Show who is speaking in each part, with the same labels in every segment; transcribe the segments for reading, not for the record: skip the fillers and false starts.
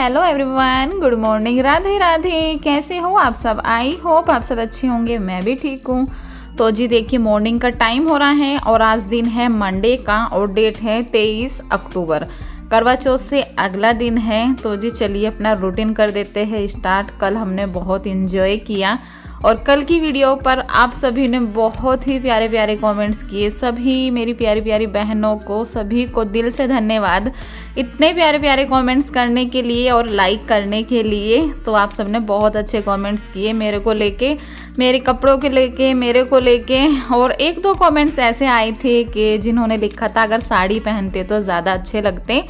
Speaker 1: Hello everyone, good morning, Radhe Radhe. कैसे हो आप सब? आई होप आप सब अच्छे होंगे। मैं भी ठीक हूँ। तो जी देखिए, मॉर्निंग का टाइम हो रहा है और आज दिन है मंडे का और डेट है 23 अक्टूबर। करवा चौथ से अगला दिन है। तो जी चलिए अपना रूटीन कर देते हैं स्टार्ट। कल हमने बहुत इन्जॉय किया और कल की वीडियो पर आप सभी ने बहुत ही प्यारे प्यारे कमेंट्स किए। सभी मेरी प्यारी प्यारी बहनों को, सभी को दिल से धन्यवाद इतने प्यारे प्यारे कमेंट्स करने के लिए और लाइक करने के लिए। तो आप सब ने बहुत अच्छे कमेंट्स किए मेरे को लेके, मेरे कपड़ों के लेके, मेरे को लेके। और एक दो कमेंट्स ऐसे आए थे कि जिन्होंने लिखा था अगर साड़ी पहनते तो ज़्यादा अच्छे लगते।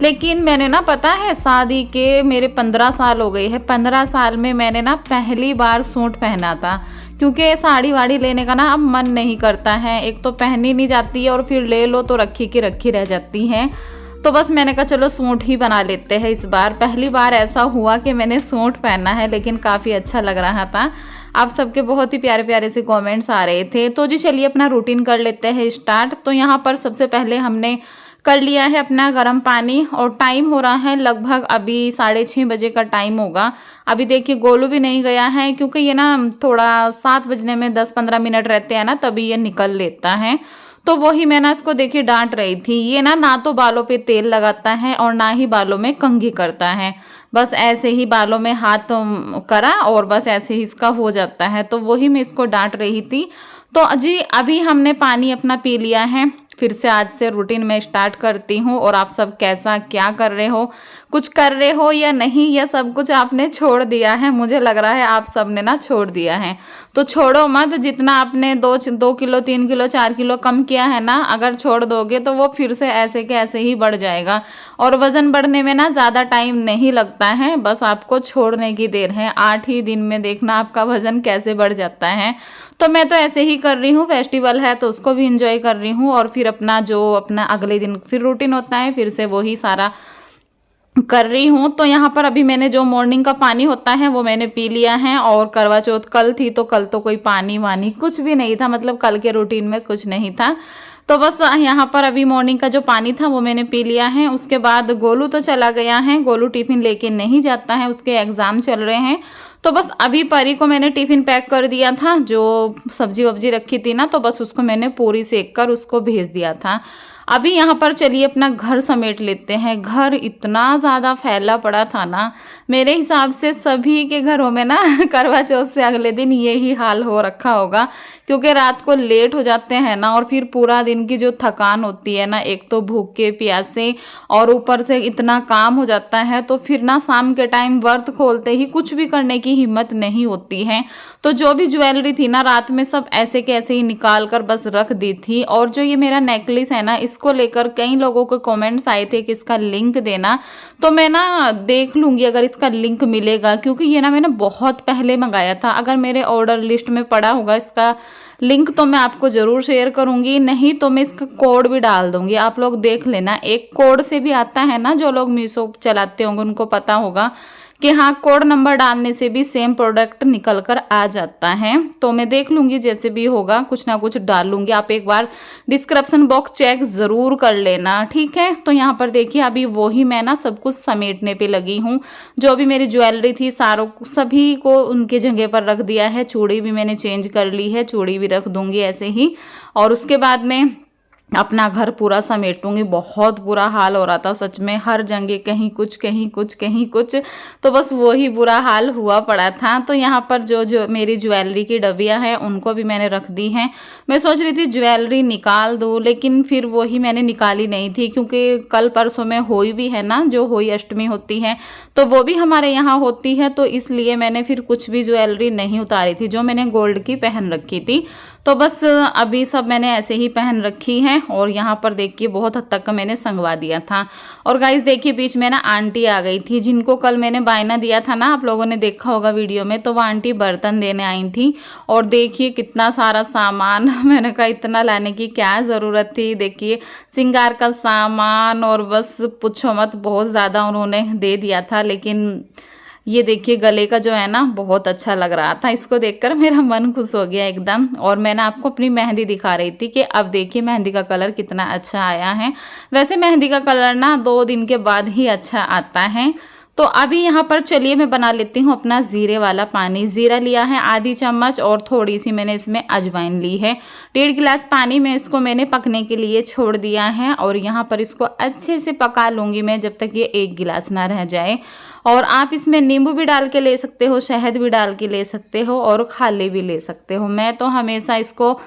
Speaker 1: लेकिन मैंने ना, पता है, शादी के मेरे 15 साल हो गए हैं। 15 साल में मैंने ना पहली बार सूट पहना था, क्योंकि साड़ी वाड़ी लेने का ना अब मन नहीं करता है। एक तो पहनी नहीं जाती है और फिर ले लो तो रखी की रखी रह जाती हैं। तो बस मैंने कहा चलो सूट ही बना लेते हैं इस बार। पहली बार ऐसा हुआ कि मैंने सूट पहना है, लेकिन काफ़ी अच्छा लग रहा था। आप सबके बहुत ही प्यारे प्यारे से कमेंट्स आ रहे थे। तो जी चलिए अपना रूटीन कर लेते हैं स्टार्ट। तो यहाँ पर सबसे पहले हमने कर लिया है अपना गर्म पानी और टाइम हो रहा है लगभग अभी 6:30 बजे का टाइम होगा। अभी देखिए गोलू भी नहीं गया है, क्योंकि ये ना थोड़ा 7 बजने में 10-15 मिनट रहते हैं ना, तभी ये निकल लेता है। तो वही मैं ना इसको देखिए डांट रही थी। ये ना तो बालों पे तेल लगाता है और ना ही बालों में कंघी करता है। बस ऐसे ही बालों में हाथ करा और बस ऐसे ही इसका हो जाता है। तो वही मैं इसको डांट रही थी। तो जी अभी हमने पानी अपना पी लिया है। फिर से आज से रूटीन में स्टार्ट करती हूँ। और आप सब कैसा क्या कर रहे हो, कुछ कर रहे हो या नहीं, या सब कुछ आपने छोड़ दिया है? मुझे लग रहा है आप सब ने ना छोड़ दिया है। तो छोड़ो मत। जितना आपने 2 किलो 3 किलो 4 किलो कम किया है ना, अगर छोड़ दोगे तो वो फिर से ऐसे के ऐसे ही बढ़ जाएगा। और वजन बढ़ने में ना ज़्यादा टाइम नहीं लगता है, बस आपको छोड़ने की देर है। 8 ही दिन में देखना आपका वजन कैसे बढ़ जाता है। तो मैं तो ऐसे ही कर रही हूँ। फेस्टिवल है तो उसको भी इंजॉय कर रही हूँ और फिर अपना अगले दिन फिर रूटीन होता है, फिर से वही सारा कर रही हूँ। तो यहाँ पर अभी मैंने जो मॉर्निंग का पानी होता है वो मैंने पी लिया है। और करवा चौथ कल थी तो कल तो कोई पानी वानी कुछ भी नहीं था, मतलब कल के रूटीन में कुछ नहीं था। तो बस यहाँ पर अभी मॉर्निंग का जो पानी था वो मैंने पी लिया है। उसके बाद गोलू तो चला गया है। गोलू टिफिन लेके नहीं जाता है, उसके एग्ज़ाम चल रहे हैं। तो बस अभी परी को मैंने टिफ़िन पैक कर दिया था। जो सब्जी वब्जी रखी थी ना, तो बस उसको मैंने पूरी सेक कर उसको भेज दिया था। अभी यहाँ पर चलिए अपना घर समेट लेते हैं। घर इतना ज़्यादा फैला पड़ा था ना, मेरे हिसाब से सभी के घरों में ना करवा चौथ से अगले दिन यही हाल हो रखा होगा, क्योंकि रात को लेट हो जाते हैं ना और फिर पूरा दिन की जो थकान होती है ना, एक तो भूखे प्यासे और ऊपर से इतना काम हो जाता है, तो फिर ना शाम के टाइम व्रत खोलते ही कुछ भी करने की हिम्मत नहीं होती है। तो जो भी ज्वेलरी थी ना, रात में सब ऐसे के ऐसे ही निकाल कर बस रख दी थी। और जो ये मेरा नेकलेस है ना, इसको लेकर कई लोगों के कमेंट्स आए थे कि इसका लिंक देना। तो मैं ना देख लूँगी अगर इसका लिंक मिलेगा, क्योंकि ये ना मैंने बहुत पहले मंगाया था। अगर मेरे ऑर्डर लिस्ट में पड़ा होगा इसका लिंक तो मैं आपको ज़रूर शेयर करूँगी, नहीं तो मैं इसका कोड भी डाल दूँगी, आप लोग देख लेना। एक कोड से भी आता है ना, जो लोग मीशो चलाते होंगे उनको पता होगा कि हाँ, कोड नंबर डालने से भी सेम प्रोडक्ट निकल कर आ जाता है। तो मैं देख लूँगी, जैसे भी होगा कुछ ना कुछ डाल लूँगी। आप एक बार डिस्क्रिप्शन बॉक्स चेक ज़रूर कर लेना, ठीक है। तो यहाँ पर देखिए अभी वही मैं ना सब कुछ समेटने पे लगी हूँ। जो भी मेरी ज्वेलरी थी सभी को उनके जगह पर रख दिया है। चूड़ी भी मैंने चेंज कर ली है, चूड़ी भी रख दूँगी ऐसे ही। और उसके बाद में अपना घर पूरा समेटूंगी। बहुत बुरा हाल हो रहा था सच में, हर जगह कहीं कुछ कहीं कुछ कहीं कुछ, तो बस वही बुरा हाल हुआ पड़ा था। तो यहाँ पर जो मेरी ज्वेलरी की डबियाँ हैं उनको भी मैंने रख दी हैं। मैं सोच रही थी ज्वेलरी निकाल दूँ, लेकिन फिर वही मैंने निकाली नहीं थी, क्योंकि कल परसों में होई भी है ना, जो होई अष्टमी होती है तो वो भी हमारे यहाँ होती है। तो इसलिए मैंने फिर कुछ भी ज्वेलरी नहीं उतारी थी, जो मैंने गोल्ड की पहन रखी थी। तो बस अभी सब मैंने ऐसे ही पहन रखी है। और यहाँ पर देखिए बहुत हद तक का मैंने संगवा दिया था। और गाइस देखिए बीच में ना आंटी आ गई थी, जिनको कल मैंने बायना दिया था ना, आप लोगों ने देखा होगा वीडियो में। तो वो आंटी बर्तन देने आई थी और देखिए कितना सारा सामान मैंने कहा इतना लाने की क्या ज़रूरत थी। देखिए श्रृंगार का सामान और बस पूछो मत, बहुत ज़्यादा उन्होंने दे दिया था। लेकिन ये देखिए गले का जो है ना बहुत अच्छा लग रहा था, इसको देखकर मेरा मन खुश हो गया एकदम। और मैंने आपको अपनी मेहंदी दिखा रही थी कि अब देखिए मेहंदी का कलर कितना अच्छा आया है। वैसे मेहंदी का कलर ना 2 दिन के बाद ही अच्छा आता है। तो अभी यहाँ पर चलिए मैं बना लेती हूँ अपना जीरे वाला पानी। जीरा लिया है आधी चम्मच और थोड़ी सी मैंने इसमें अजवाइन ली है। 1.5 गिलास पानी में इसको मैंने पकने के लिए छोड़ दिया है और यहाँ पर इसको अच्छे से पका लूँगी मैं जब तक ये 1 गिलास ना रह जाए। और आप इसमें नींबू भी डाल के ले सकते हो, शहद भी डाल के ले सकते हो और खाली भी ले सकते हो। मैं तो हमेशा इसको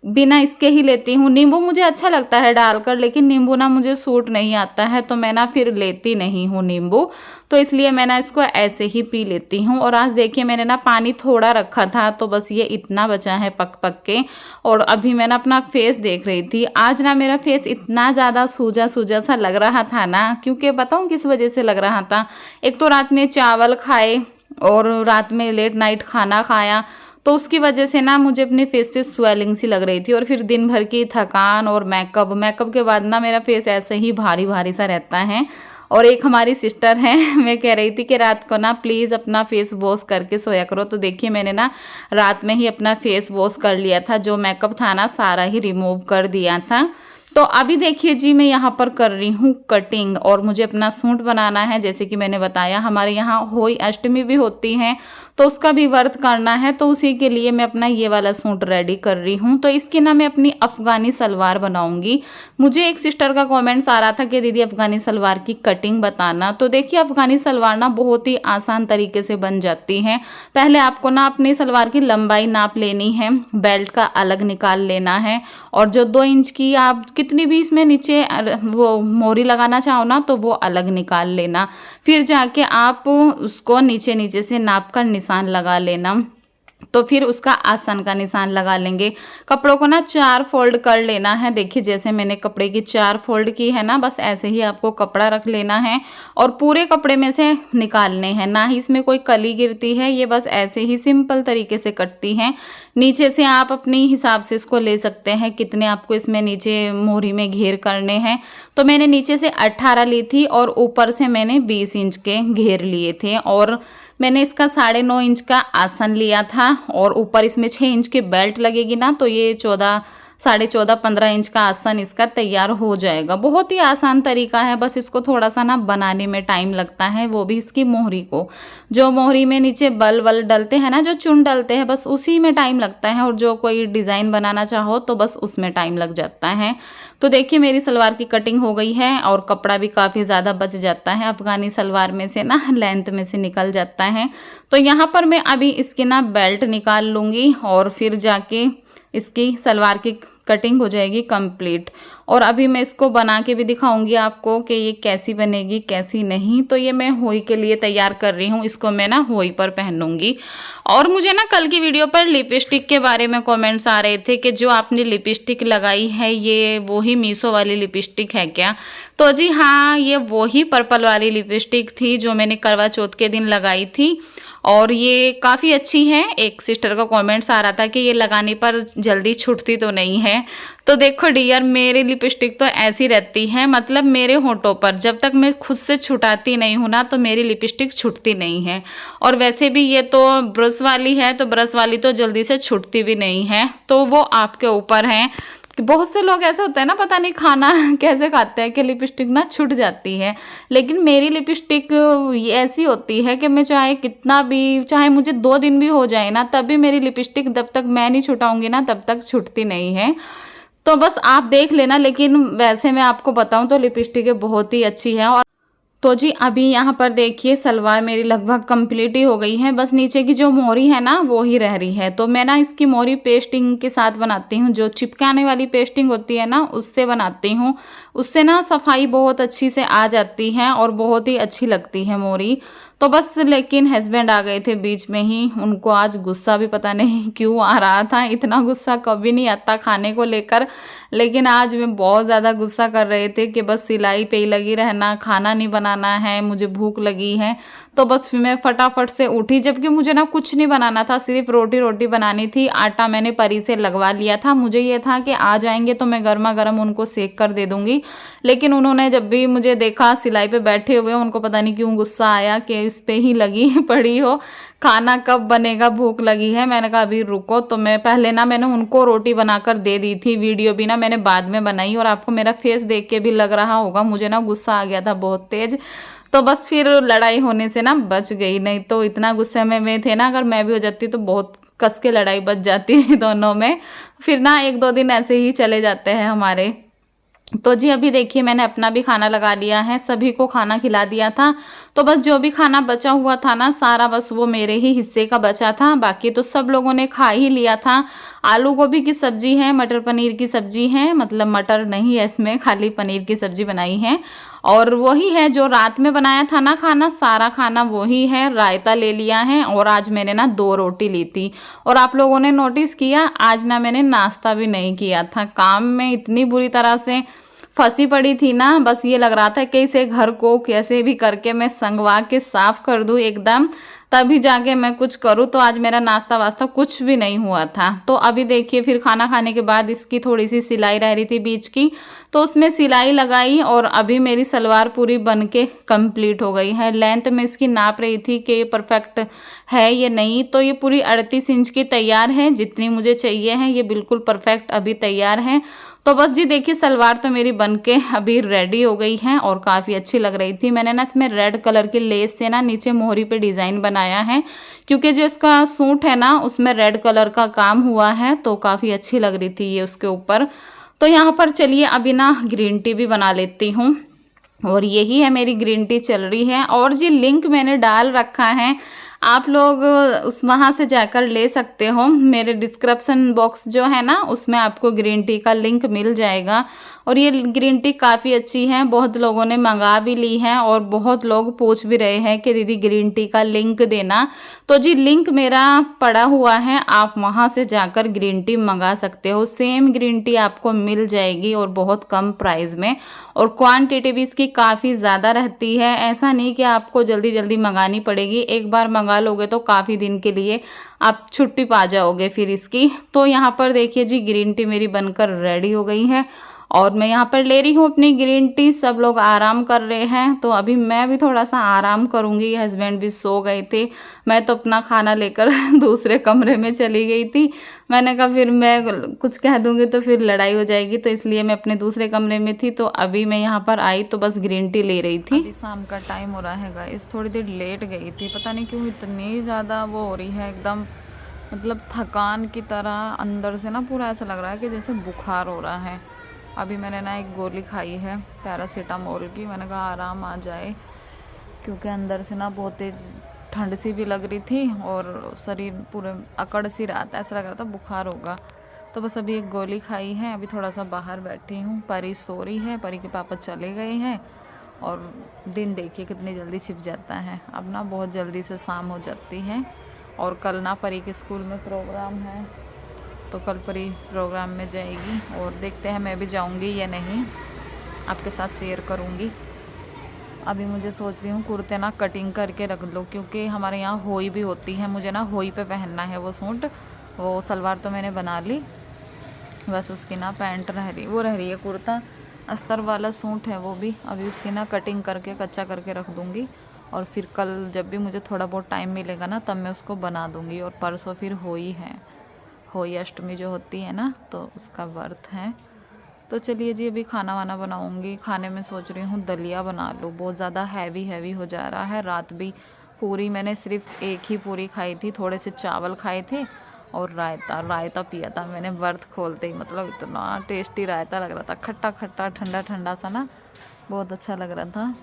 Speaker 1: बिना इसके ही लेती हूँ। नींबू मुझे अच्छा लगता है डालकर, लेकिन नींबू ना मुझे सूट नहीं आता है तो मैं ना फिर लेती नहीं हूँ नींबू, तो इसलिए मैं ना इसको ऐसे ही पी लेती हूँ। और आज देखिए मैंने ना पानी थोड़ा रखा था तो बस ये इतना बचा है पक पक के। और अभी मैं ना अपना फेस देख रही थी। आज ना मेरा फेस इतना ज़्यादा सूजा सूजा सा लग रहा था ना, क्योंकि बताऊँ किस वजह से लग रहा था। एक तो रात में चावल खाए और रात में लेट नाइट खाना खाया, तो उसकी वजह से ना मुझे अपने फेस पे स्वेलिंग सी लग रही थी। और फिर दिन भर की थकान और मेकअप के बाद ना मेरा फेस ऐसे ही भारी भारी सा रहता है। और एक हमारी सिस्टर है, मैं कह रही थी कि रात को ना प्लीज़ अपना फेस वॉश करके सोया करो। तो देखिए मैंने ना रात में ही अपना फेस वॉश कर लिया था, जो मेकअप था ना सारा ही रिमूव कर दिया था। तो अभी देखिए जी मैं यहाँ पर कर रही हूँ कटिंग और मुझे अपना सूट बनाना है। जैसे कि मैंने बताया हमारे यहाँ होई अष्टमी भी होती है, तो उसका भी व्रत करना है, तो उसी के लिए मैं अपना ये वाला सूट रेडी कर रही हूँ। तो इसकी ना मैं अपनी अफगानी सलवार बनाऊंगी। मुझे एक सिस्टर का कमेंट्स आ रहा था कि दीदी अफगानी सलवार की कटिंग बताना। तो देखिए अफगानी सलवार ना बहुत ही आसान तरीके से बन जाती है। पहले आपको ना अपनी सलवार की लंबाई नाप लेनी है, बेल्ट का अलग निकाल लेना है और जो 2 इंच की आप कितनी भी इसमें नीचे वो मोरी लगाना चाहो ना तो वो अलग निकाल लेना। फिर जाके आप उसको नीचे नीचे से नाप कर निशान लगा लेना। तो फिर उसका आसन का निशान लगा लेंगे। कपड़ों को ना 4 फोल्ड कर लेना है। देखिए जैसे मैंने कपड़े की 4 फोल्ड की है ना, बस ऐसे ही आपको कपड़ा रख लेना है और पूरे कपड़े में से निकालने हैं। ना ही इसमें कोई कली गिरती है, ये बस ऐसे ही सिंपल तरीके से कटती हैं। नीचे से आप अपने हिसाब से इसको ले सकते हैं कितने आपको इसमें नीचे मोहरी में घेर करने हैं। तो मैंने नीचे से 18 ली थी और ऊपर से मैंने 20 इंच के घेर लिए थे। और मैंने इसका 9.5 इंच का आसन लिया था और ऊपर इसमें 6 इंच की बेल्ट लगेगी ना, तो ये 14.5-15 इंच का आसन इसका तैयार हो जाएगा। बहुत ही आसान तरीका है, बस इसको थोड़ा सा ना बनाने में टाइम लगता है, वो भी इसकी मोहरी को। जो मोहरी में नीचे बल वल डलते हैं ना, जो चुन डलते हैं, बस उसी में टाइम लगता है। और जो कोई डिज़ाइन बनाना चाहो तो बस उसमें टाइम लग जाता है। तो देखिए मेरी सलवार की कटिंग हो गई है और कपड़ा भी काफ़ी ज़्यादा बच जाता है। अफगानी सलवार में से ना लेंथ में से निकल जाता है। तो यहाँ पर मैं अभी इसकी ना बेल्ट निकाल लूँगी और फिर जाके इसकी सलवार की कटिंग हो जाएगी कंप्लीट। और अभी मैं इसको बना के भी दिखाऊंगी आपको कि ये कैसी बनेगी कैसी नहीं। तो ये मैं होई के लिए तैयार कर रही हूँ, इसको मैं ना होई पर पहनूंगी। और मुझे ना कल की वीडियो पर लिपस्टिक के बारे में कमेंट्स आ रहे थे कि जो आपने लिपस्टिक लगाई है ये वही मीशो वाली लिपस्टिक है क्या। तो जी हाँ, ये वही पर्पल वाली लिपस्टिक थी जो मैंने करवा चौथ के दिन लगाई थी और ये काफ़ी अच्छी है। एक सिस्टर का कमेंट्स आ रहा था कि ये लगाने पर जल्दी छूटती तो नहीं है। तो देखो डियर, मेरी लिपस्टिक तो ऐसी रहती है, मतलब मेरे होंठों पर जब तक मैं खुद से छुटाती नहीं हूँ ना तो मेरी लिपस्टिक छूटती नहीं है। और वैसे भी ये तो ब्रश वाली है, तो ब्रश वाली तो जल्दी से छूटती भी नहीं है, तो वो आपके ऊपर है। बहुत से लोग ऐसा होता है ना, पता नहीं खाना कैसे खाते हैं कि लिपस्टिक ना छूट जाती है। लेकिन मेरी लिपस्टिक ऐसी होती है कि मैं चाहे कितना भी, चाहे मुझे 2 दिन भी हो जाए ना, तब भी मेरी लिपस्टिक जब तक मैं नहीं छुटाऊंगी ना तब तक छूटती नहीं है। तो बस आप देख लेना। लेकिन वैसे मैं आपको बताऊं तो लिपस्टिक बहुत ही अच्छी है। और तो जी अभी यहाँ पर देखिए सलवार मेरी लगभग कंप्लीट ही हो गई है, बस नीचे की जो मोहरी है ना वो ही रह रही है। तो मैं ना इसकी मोहरी पेस्टिंग के साथ बनाती हूँ, जो चिपकाने वाली पेस्टिंग होती है ना उससे बनाती हूँ। उससे ना सफाई बहुत अच्छी से आ जाती है और बहुत ही अच्छी लगती है मोहरी। तो बस लेकिन हस्बैंड आ गए थे बीच में ही, उनको आज गुस्सा भी पता नहीं क्यों आ रहा था। इतना गुस्सा कभी नहीं आता खाने को लेकर, लेकिन आज मैं बहुत ज़्यादा गुस्सा कर रहे थे कि बस सिलाई पे ही लगी रहना, खाना नहीं बनाना है, मुझे भूख लगी है। तो बस मैं फटाफट से उठी, जबकि मुझे ना कुछ नहीं बनाना था, सिर्फ रोटी बनानी थी। आटा मैंने परी से लगवा लिया था, मुझे ये था कि आ जाएंगे तो मैं गर्मा गर्म उनको सेक कर दे दूंगी। लेकिन उन्होंने जब भी मुझे देखा सिलाई पे बैठे हुए, उनको पता नहीं क्यों गुस्सा आया कि इस पे ही लगी पड़ी हो, खाना कब बनेगा, भूख लगी है। मैंने कहा अभी रुको। तो मैं पहले ना मैंने उनको रोटी बनाकर दे दी थी, वीडियो भी ना मैंने बाद में बनाई। और आपको मेरा फेस देख के भी लग रहा होगा मुझे ना गुस्सा आ गया था बहुत तेज। तो बस फिर लड़ाई होने से ना बच गई, नहीं तो इतना गुस्से में थे ना, अगर मैं भी हो जाती तो बहुत कस के लड़ाई बच जाती है दोनों में। फिर ना 1-2 दिन ऐसे ही चले जाते हैं हमारे। तो जी अभी देखिए मैंने अपना भी खाना लगा लिया है, सभी को खाना खिला दिया था। तो बस जो भी खाना बचा हुआ था ना सारा बस वो मेरे ही हिस्से का बचा था, बाकी तो सब लोगों ने खा ही लिया था। आलू गोभी की सब्जी है, मटर पनीर की सब्जी है, मतलब मटर नहीं है इसमें, खाली पनीर की सब्जी बनाई है। और वही है जो रात में बनाया था ना खाना, सारा खाना वही है। रायता ले लिया है और आज मैंने ना 2 रोटी ली थी। और आप लोगों ने नोटिस किया आज ना मैंने नाश्ता भी नहीं किया था, काम में इतनी बुरी तरह से फंसी पड़ी थी ना, बस ये लग रहा था कि इसे घर को कैसे भी करके मैं संगवा के साफ कर दूं एकदम, तभी जाके मैं कुछ करूं। तो आज मेरा नाश्ता वास्ता कुछ भी नहीं हुआ था। तो अभी देखिए फिर खाना खाने के बाद इसकी थोड़ी सी सिलाई रह रही थी बीच की, तो उसमें सिलाई लगाई और अभी मेरी सलवार पूरी बन के कंप्लीट हो गई है। लेंथ में इसकी नाप रही थी कि ये परफेक्ट है ये नहीं, तो ये पूरी 38 इंच की तैयार है, जितनी मुझे चाहिए है ये बिल्कुल परफेक्ट अभी तैयार है। तो बस जी देखिए सलवार तो मेरी बनके अभी रेडी हो गई है और काफ़ी अच्छी लग रही थी। मैंने ना इसमें रेड कलर की लेस से ना नीचे मोहरी पे डिज़ाइन बनाया है, क्योंकि जो इसका सूट है ना उसमें रेड कलर का काम हुआ है, तो काफ़ी अच्छी लग रही थी ये उसके ऊपर। तो यहाँ पर चलिए अभी ना ग्रीन टी भी बना लेती हूँ, और यही है मेरी ग्रीन टी चल रही है। और जी लिंक मैंने डाल रखा है, आप लोग उस वहाँ से जाकर ले सकते हो। मेरे डिस्क्रिप्शन बॉक्स जो है ना उसमें आपको ग्रीन टी का लिंक मिल जाएगा। और ये ग्रीन टी काफ़ी अच्छी है, बहुत लोगों ने मंगा भी ली है और बहुत लोग पूछ भी रहे हैं कि दीदी ग्रीन टी का लिंक देना। तो जी लिंक मेरा पड़ा हुआ है, आप वहाँ से जाकर ग्रीन टी मंगा सकते हो। सेम ग्रीन टी आपको मिल जाएगी और बहुत कम प्राइस में, और क्वांटिटी भी इसकी काफ़ी ज़्यादा रहती है। ऐसा नहीं कि आपको जल्दी जल्दी मंगानी पड़ेगी, एक बार मंगा लोगे तो काफ़ी दिन के लिए आप छुट्टी पा जाओगे फिर इसकी। तो यहाँ पर देखिए जी ग्रीन टी मेरी बनकर रेडी हो गई है और मैं यहाँ पर ले रही हूँ अपनी ग्रीन टी। सब लोग आराम कर रहे हैं, तो अभी मैं भी थोड़ा सा आराम करूँगी। हस्बैंड भी सो गए थे, मैं तो अपना खाना लेकर दूसरे कमरे में चली गई थी। मैंने कहा फिर मैं कुछ कह दूँगी तो फिर लड़ाई हो जाएगी, तो इसलिए मैं अपने दूसरे कमरे में थी। तो अभी मैं यहाँ पर आई तो बस ग्रीन टी ले रही थी। अभी शाम का टाइम हो रहा है गाइस, थोड़ी देर लेट गई थी, पता नहीं क्यों इतनी ज़्यादा वो हो रही है एकदम, मतलब थकान की तरह अंदर से ना पूरा ऐसा लग रहा है कि जैसे बुखार हो रहा है। अभी मैंने ना एक गोली खाई है पैरासीटामोल की, मैंने कहा आराम आ जाए, क्योंकि अंदर से ना बहुत तेज ठंड सी भी लग रही थी और शरीर पूरे अकड़ सी रहा था, ऐसा लग रहा था बुखार होगा। तो बस अभी एक गोली खाई है, अभी थोड़ा सा बाहर बैठी हूँ। परी सो रही है, परी के पापा चले गए हैं और दिन देखिए कितनी जल्दी छिप जाता है। अब ना बहुत जल्दी से शाम हो जाती है। और कल ना परी के स्कूल में प्रोग्राम है, तो कल परी प्रोग्राम में जाएगी और देखते हैं मैं भी जाऊंगी या नहीं, आपके साथ शेयर करूंगी। अभी मुझे सोच रही हूँ कुर्ते ना कटिंग करके रख लो, क्योंकि हमारे यहाँ होई भी होती है, मुझे ना होई पे पहनना है वो सूट। वो सलवार तो मैंने बना ली, बस उसकी ना पैंट रह रही है, कुर्ता अस्तर वाला सूट है वो भी। अभी उसकी ना कटिंग करके कच्चा करके रख दूँगी, और फिर कल जब भी मुझे थोड़ा बहुत टाइम मिलेगा ना तब मैं उसको बना दूँगी। और परसों फिर होई है, होई अष्टमी जो होती है ना, तो उसका व्रत है। तो चलिए जी अभी खाना वाना बनाऊंगी। खाने में सोच रही हूँ दलिया बना लूँ, बहुत ज़्यादा हैवी हो जा रहा है। रात भी पूरी मैंने सिर्फ एक ही पूरी खाई थी, थोड़े से चावल खाए थे और रायता पिया था मैंने व्रत खोलते ही, मतलब इतना टेस्टी रायता लग रहा था, खट्टा खट्टा ठंडा ठंडा सा ना, बहुत अच्छा लग रहा था।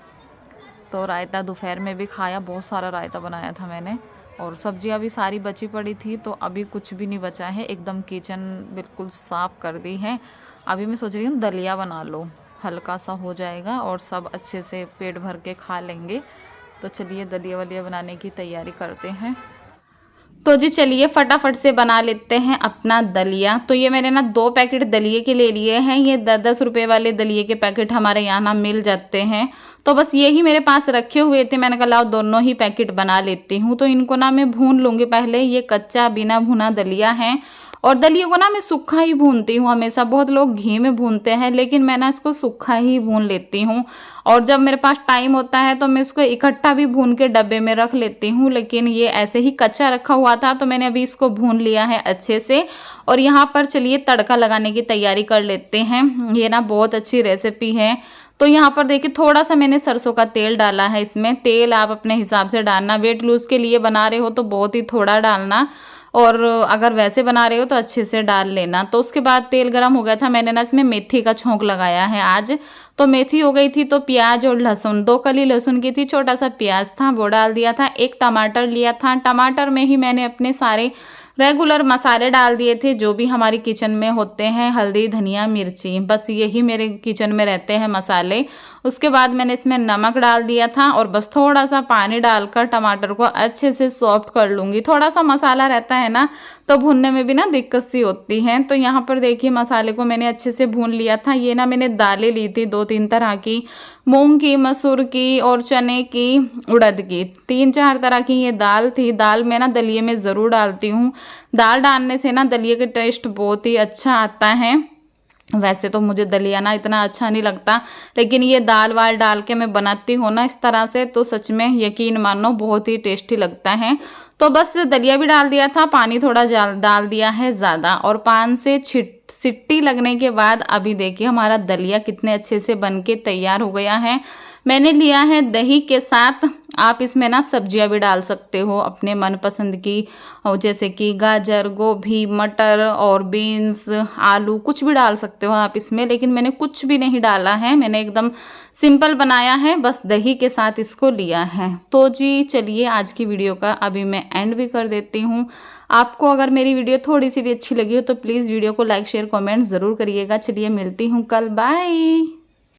Speaker 1: तो रायता दोपहर में भी खाया, बहुत सारा रायता बनाया था मैंने। और सब्जियां भी सारी बची पड़ी थी, तो अभी कुछ भी नहीं बचा है, एकदम किचन बिल्कुल साफ़ कर दी है। अभी मैं सोच रही हूँ दलिया बना लो, हल्का सा हो जाएगा और सब अच्छे से पेट भर के खा लेंगे। तो चलिए दलिया वलिया बनाने की तैयारी करते हैं। तो जी चलिए फटाफट से बना लेते हैं अपना दलिया। तो ये मैंने ना 2 पैकेट दलिए के ले लिए हैं, ये 10-10 रुपये वाले दलिए के पैकेट हमारे यहाँ ना मिल जाते हैं। तो बस यही मेरे पास रखे हुए थे, मैंने कहा लाओ दोनों ही पैकेट बना लेती हूँ। तो इनको ना मैं भून लूँगी पहले, ये कच्चा बिना भुना दलिया है। और दलिया को ना मैं सूखा ही भूनती हूँ हमेशा, बहुत लोग घी में भूनते हैं लेकिन मैं ना इसको सूखा ही भून लेती हूँ। और जब मेरे पास टाइम होता है तो मैं इसको इकट्ठा भी भून के डब्बे में रख लेती हूँ, लेकिन ये ऐसे ही कच्चा रखा हुआ था तो मैंने अभी इसको भून लिया है अच्छे से। और यहाँ पर चलिए तड़का लगाने की तैयारी कर लेते हैं। ये ना बहुत अच्छी रेसिपी है, तो यहाँ पर देखिए थोड़ा सा मैंने सरसों का तेल डाला है इसमें। तेल आप अपने हिसाब से डालना, वेट लूज के लिए बना रहे हो तो बहुत ही थोड़ा डालना, और अगर वैसे बना रहे हो तो अच्छे से डाल लेना। तो उसके बाद तेल गरम हो गया था, मैंने ना इसमें मेथी का छोंक लगाया है आज। तो मेथी हो गई थी तो प्याज और लहसुन, 2 कली लहसुन की थी, छोटा सा प्याज था वो डाल दिया था, 1 टमाटर लिया था। टमाटर में ही मैंने अपने सारे रेगुलर मसाले डाल दिए थे जो भी हमारी किचन में होते हैं, हल्दी धनिया मिर्ची, बस यही मेरे किचन में रहते हैं मसाले। उसके बाद मैंने इसमें नमक डाल दिया था और बस थोड़ा सा पानी डालकर टमाटर को अच्छे से सॉफ्ट कर लूँगी। थोड़ा सा मसाला रहता है ना तो भूनने में भी ना दिक्कत सी होती है। तो यहाँ पर देखिए मसाले को मैंने अच्छे से भून लिया था। ये ना मैंने दालें ली थी 2-3 तरह की, मूंग की, मसूर की और चने की, उड़द की, 3-4 तरह की ये दाल थी। दाल मैं ना दलिये में ज़रूर डालती हूँ। दाल डालने से ना दलिये का टेस्ट बहुत ही अच्छा आता है। वैसे तो मुझे दलिया ना इतना अच्छा नहीं लगता, लेकिन ये दाल वाल डाल के मैं बनाती हूँ ना इस तरह से तो सच में यकीन मानो बहुत ही टेस्टी लगता है। तो बस दलिया भी डाल दिया था, पानी थोड़ा डाल दिया है ज़्यादा, और 5 से सीटी लगने के बाद अभी देखिए हमारा दलिया कितने अच्छे से बन के तैयार हो गया है। मैंने लिया है दही के साथ, आप इसमें ना सब्जियां भी डाल सकते हो अपने मनपसंद की, और जैसे कि गाजर, गोभी, मटर और बीन्स, आलू, कुछ भी डाल सकते हो आप इसमें, लेकिन मैंने कुछ भी नहीं डाला है, मैंने एकदम सिंपल बनाया है, बस दही के साथ इसको लिया है। तो जी चलिए आज की वीडियो का अभी मैं एंड भी कर देती हूँ। आपको अगर मेरी वीडियो थोड़ी सी भी अच्छी लगी हो तो प्लीज़ वीडियो को लाइक शेयर कमेंट ज़रूर करिएगा। चलिए मिलती हूँ कल, बाय।